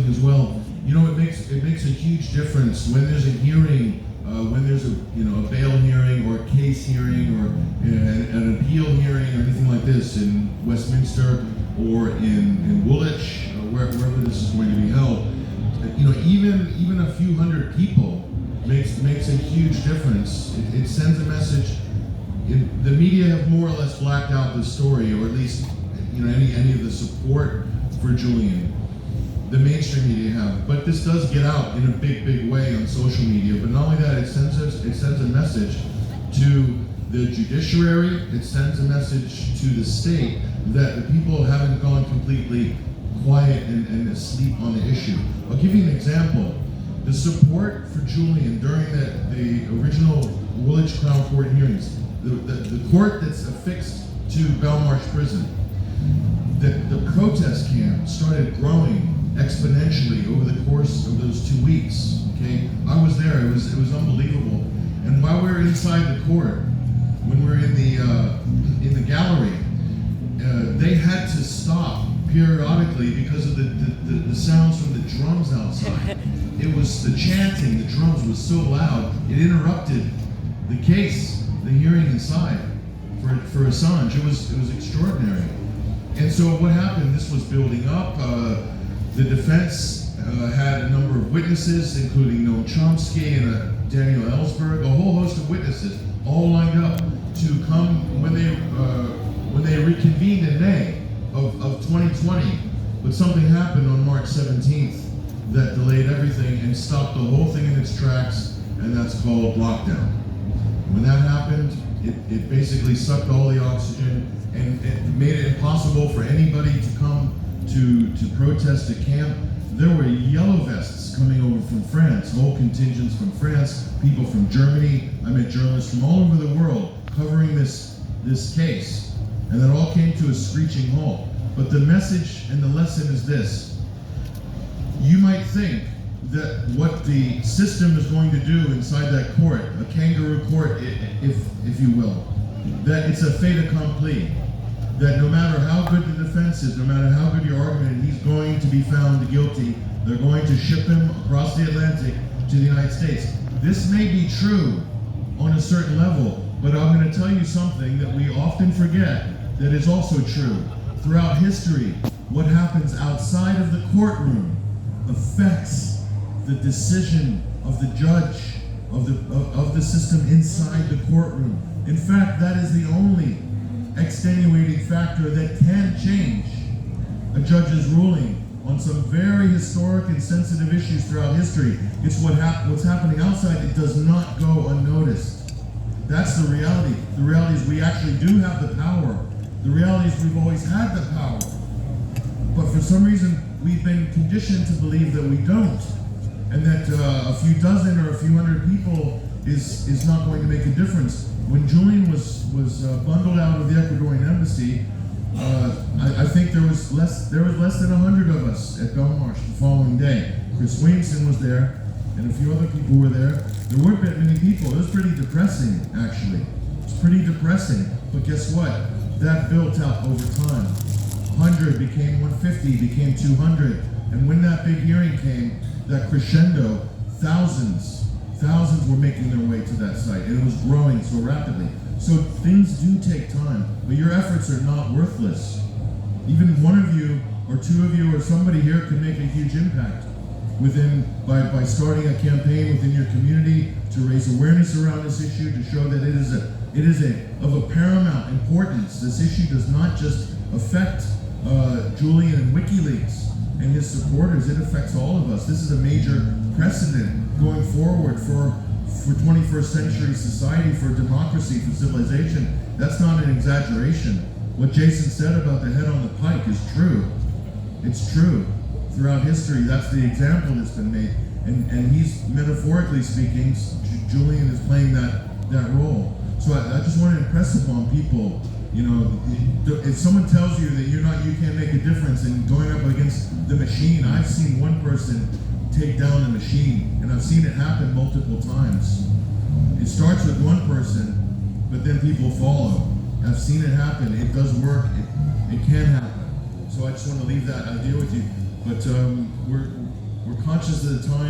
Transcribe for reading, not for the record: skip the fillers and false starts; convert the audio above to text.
something as well. You know, it makes a huge difference when there's a hearing, when there's a bail hearing or a case hearing or an appeal hearing or anything like this in Westminster or in Woolwich or wherever this is going to be held. You know, even a few hundred people makes a huge difference. It sends a message. The media have more or less blacked out the story, or at least any of the support for Julian. The mainstream media have, but this does get out in a big way on social media. But not only that, it sends a message to the judiciary. It sends a message to the state that the people haven't gone completely quiet and asleep on the issue. I'll give you an example. The support for Julian during the original Woolwich Crown Court hearings, the court that's affixed to Belmarsh Prison, the protest camp started growing exponentially over the course of those 2 weeks. Okay, I was there. It was unbelievable. And while we were inside the court, when we were in the gallery, they had to stop periodically because of the sounds from the drums outside. It was the chanting, the drums was so loud, it interrupted the case, the hearing inside for Assange. It was extraordinary. And so what happened, this was building up. The defense had a number of witnesses, including Noam Chomsky and Daniel Ellsberg, a whole host of witnesses, all lined up to come when they reconvened in May of 2020. But something happened on March 17th that delayed everything and stopped the whole thing in its tracks, and that's called lockdown. When that happened, it basically sucked all the oxygen and it made it impossible for anybody to come to protest at camp. There were yellow vests coming over from France, whole contingents from France, people from Germany. I met journalists from all over the world covering this case. And that all came to a screeching halt. But the message and the lesson is this. You might think that what the system is going to do inside that court, a kangaroo court, if you will, that it's a fait accompli. That no matter how good the defense is, no matter how good your argument, he's going to be found guilty. They're going to ship him across the Atlantic to the United States. This may be true on a certain level, but I'm going to tell you something that we often forget that is also true. Throughout history, what happens outside of the courtroom affects the decision of the judge, of the system inside the courtroom. In fact, that is the only extenuating factor that can change a judge's ruling on some very historic and sensitive issues throughout history. It's what's happening outside. It does not go unnoticed. That's the reality. The reality is we actually do have the power. The reality is we've always had the power. But for some reason, we've been conditioned to believe that we don't. And that a few dozen or a few hundred people is not going to make a difference. When Julian was bundled out of the Ecuadorian embassy, I think there was less than 100 of us at Belmarsh the following day. Chris Williamson was there, and a few other people were there. There weren't that many people. It was pretty depressing, actually. It's pretty depressing. But guess what? That built out over time. 100 became 150, became 200. And when that big hearing came, that crescendo, thousands were making their way to that site, and it was growing so rapidly. So things do take time, but your efforts are not worthless. Even one of you, or two of you, or somebody here can make a huge impact by starting a campaign within your community to raise awareness around this issue, to show that it is of a paramount importance. This issue does not just affect Julian and WikiLeaks and his supporters, it affects all of us. This is a major precedent going forward for 21st century society, for democracy, for civilization. That's not an exaggeration. What Jason said about the head on the pike is true. It's true. Throughout history, that's the example that's been made. And he's, metaphorically speaking, Julian is playing that role. So I just want to impress upon people, if someone tells you that you can't make a difference in going up against the machine, I've seen one person take down the machine, and I've seen it happen multiple times. It starts with one person, but then people follow. I've seen it happen. It does work. It can happen. So I just want to leave that idea with you. But we're conscious of the time.